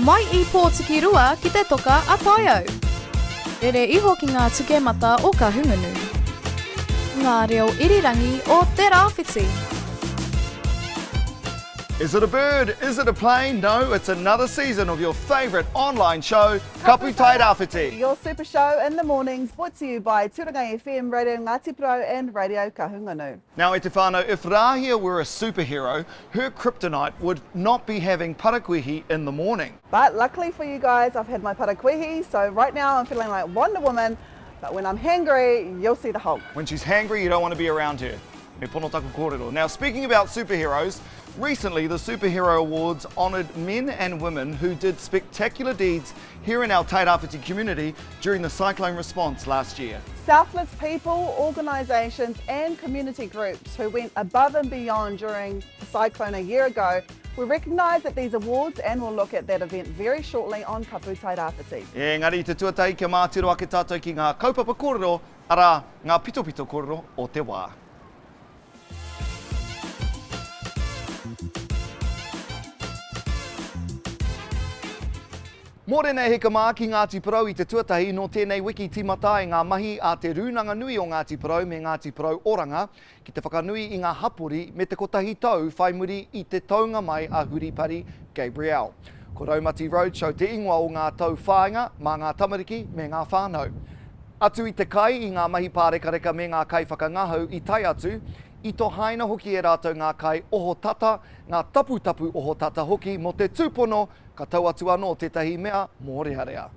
Mai I pōtiki rua ki te toka a Taiao. Rere iho ki ngā tukemata o ka hungunu. Ngā reo irirangi o Tairāwhiti. Is it a bird? Is it a plane? No, it's another season of your favourite online show, Kapu Tairāwhiti. Your super show in the mornings, brought to you by Tairāwhiti FM, Radio Ngāti Pro and Radio Kahungunu. Now, e te whānau, if Rāhia were a superhero, her kryptonite would not be having parakuihi in the morning. But luckily for you guys, I've had my parakuihi, so right now I'm feeling like Wonder Woman, but when I'm hangry, you'll see the Hulk. When she's hangry, you don't want to be around her. Me pono taku kōrero. Now, speaking about superheroes, recently the Superhero Awards honoured men and women who did spectacular deeds here in our Tairāwhiti community during the cyclone response last year. Selfless people, organisations and community groups who went above and beyond during the cyclone a year ago were recognised at these awards, and we'll look at that event very shortly on Kapu Tairāwhiti. Engari, te tuatahi kia mātiro ake tātou ki ngā kaupapa kōrero, arā ngā pitopito kōrero o te wā. Mōrena he ka mā ki Ngāti Porou I te tuatahi no tēnei wiki tīmata I ngā mahi a te rūnanga nui o Ngāti Porou me Ngāti Porou Oranga ki te whakanui I ngā hapori me te kotahi tau whai muri I te taunga mai a Huripari Gabrielle. Ko Raumati Roadshow te ingoa o ngā tau whāinga mā ngā tamariki me ngā whānau. Atu I te kai I ngā mahi pārekareka me ngā kai whakangahau I tai atu, I tō haina hoki e rātou ngā kai oho tata, ngā tapu oho tata hoki mo te tūpono ka tau atu anō tētahi mea mōrearea.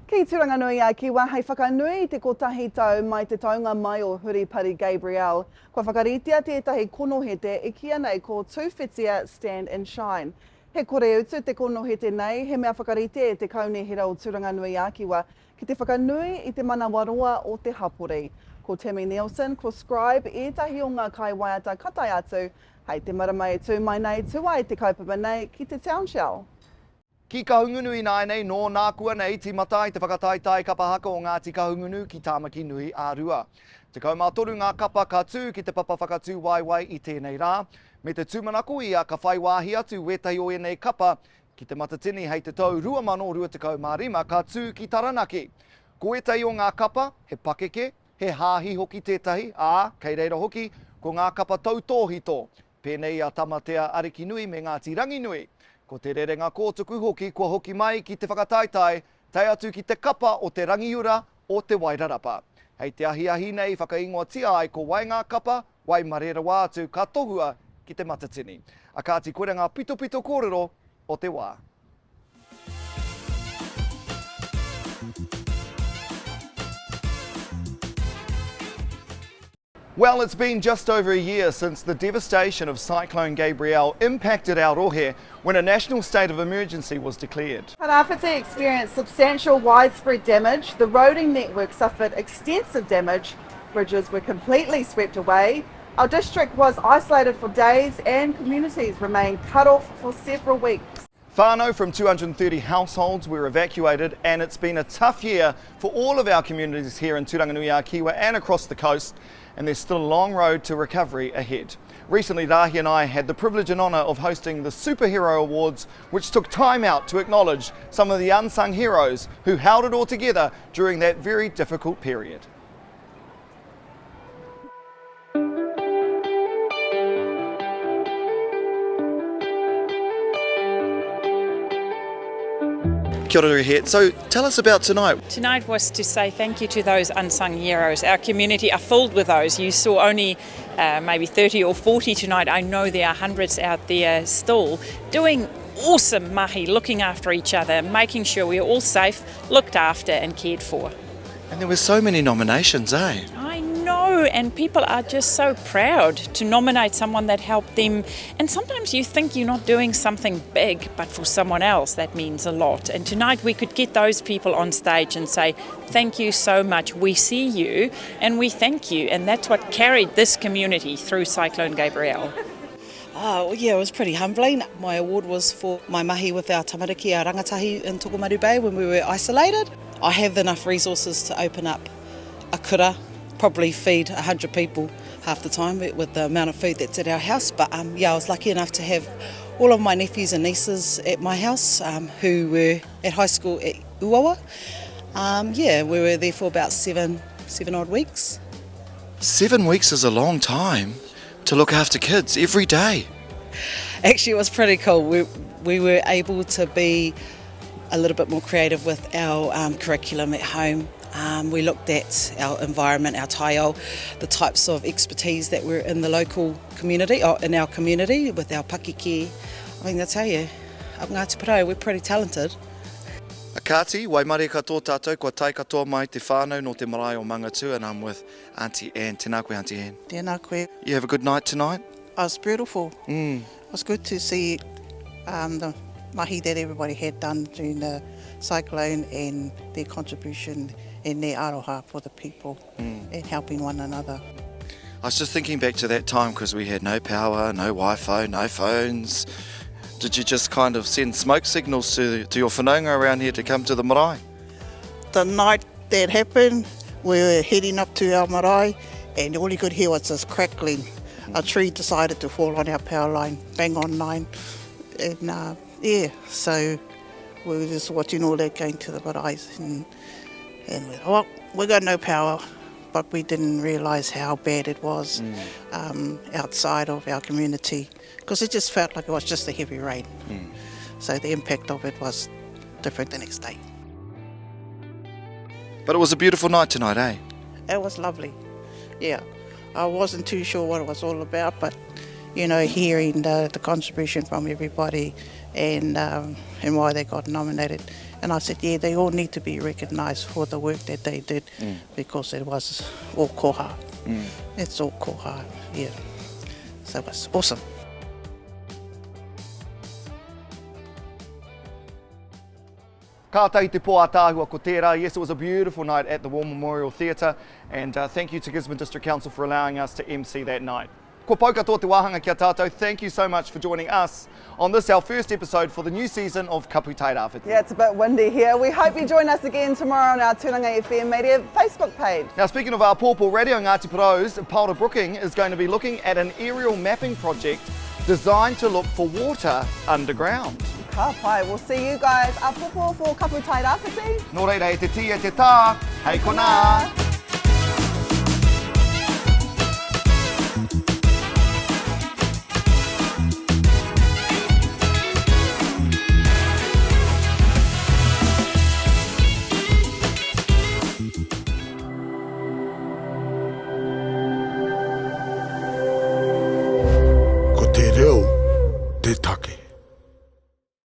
Ki Turanganui a ki wahai whakanui te kotahi tau mai te taunga mai o Huripari Gabrielle. Kua whakaritia tētahi konohete e kia nei ko tūwhitia Stand and Shine. He kore utu te konohete nei, he mea whakarite e te kaunehera o Turanganui a kiwa ki te whakanui I te mana waroa o te hapori. Ko Timmy Nielsen, ko Scribe, ētahi o ngā kai waiata katai atu, hei te maramai tū mai nei tuai te kaupapa nei ki te town shell. Ki kahungunu I nai nei, no nākua nei, ti matai te whakataitai kapahaka o Ngāti Kahungunu ki Tāmaki Nui ārua. Te kaumātoru ngā kapa ka tū ki te papa whakatū waiwai I tēnei rā, me te tūmanako I a ka whai wāhi atu wetahi o enei kapa, ki te matatini hei te tau 2025 ka tū ki Taranaki. Ko etahi o ngā kapa, he pakeke, he hāhi hoki tētahi, kei reira hoki, ko ngā kapa tautōhito. Pēnei a tamatea ariki nui me Ngāti Rangi Nui. Ko te rerenga kōtuku hoki, kua hoki mai ki te whakataitai, tai atu ki te kapa o te rangiura o te Wairarapa. Hei te ahi nei whakaingoa tia ai ko wainga kapa, wai marera wā atu ka tohua ki te matatini. A kāti koe ngā pitopito kōrero o te wā. Well, it's been just over a year since the devastation of Cyclone Gabrielle impacted Aotearoa when a national state of emergency was declared. Tairāwhiti experienced substantial widespread damage. The roading network suffered extensive damage. Bridges were completely swept away. Our district was isolated for days and communities remained cut off for several weeks. Whānau from 230 households were evacuated, and it's been a tough year for all of our communities here in Turanganui-a-Kiwa and across the coast, and there's still a long road to recovery ahead. Recently, Rāhia and I had the privilege and honour of hosting the Superhero Awards, which took time out to acknowledge some of the unsung heroes who held it all together during that very difficult period. Kia ora here. So tell us about tonight. Tonight was to say thank you to those unsung heroes. Our community are filled with those. You saw only maybe 30 or 40 tonight. I know there are hundreds out there still doing awesome mahi, looking after each other, making sure we're all safe, looked after and cared for. And there were so many nominations, eh? I know, and people are just so proud to nominate someone that helped them. And sometimes you think you're not doing something big, but for someone else that means a lot. And tonight we could get those people on stage and say, thank you so much, we see you and we thank you. And that's what carried this community through Cyclone Gabrielle. Oh, yeah, it was pretty humbling. My award was for my mahi with our tamariki, our rangatahi in Tokomaru Bay when we were isolated. I have enough resources to open up a kura, probably feed 100 people half the time with the amount of food that's at our house. But yeah, I was lucky enough to have all of my nephews and nieces at my house who were at high school at Uawa. We were there for about seven odd weeks. 7 weeks is a long time to look after kids every day. Actually, it was pretty cool. We were able to be a little bit more creative with our curriculum at home. We looked at our environment, our taio, the types of expertise that were in the local community, or in our community with our pakeke. I mean, I tell you, up Ngāti Porou, we're pretty talented. Akati, waimare katoa tātou, kua tai katoa mai te whānau no te marae o Mangatu, and I'm with Auntie Anne. Tēnā koe, Auntie Anne. Tēnā koe. You have a good night tonight? It was beautiful. It was good to see the mahi that everybody had done during the cyclone and their contribution and their aroha for the people and helping one another. I was just thinking back to that time because we had no power, no Wi-Fi, no phones. Did you just kind of send smoke signals to your whanaunga around here to come to the marae? The night that happened, we were heading up to our marae and all you could hear was this crackling. A tree decided to fall on our power line, bang on 9. And so we were just watching all that going to the marae and we thought, well, we got no power, but we didn't realise how bad it was outside of our community because it just felt like it was just a heavy rain. So the impact of it was different the next day. But it was a beautiful night tonight, eh? It was lovely, yeah. I wasn't too sure what it was all about, but you know, hearing the contribution from everybody and why they got nominated. And I said, yeah, they all need to be recognised for the work that they did because it was all koha. It's all koha, yeah. So it was awesome. Ka tai te po a tāhua ko tērā. Yes, it was a beautiful night at the War Memorial Theatre, and thank you to Gisborne District Council for allowing us to MC that night. Ko pauka tō te wāhanga kia tātou. Thank you so much for joining us on this, our first episode for the new season of Kapu Tairāwhiti. Yeah, it's a bit windy here. We hope you join us again tomorrow on our Tūranga FM Media Facebook page. Now, speaking of our Pōpō Radio Ngāti Porou's, Paula Brooking is going to be looking at an aerial mapping project designed to look for water underground. Ka pai. We'll see you guys. A popo for Kapu Tairāwhiti. Nō reira e te tia te tā, hei kona!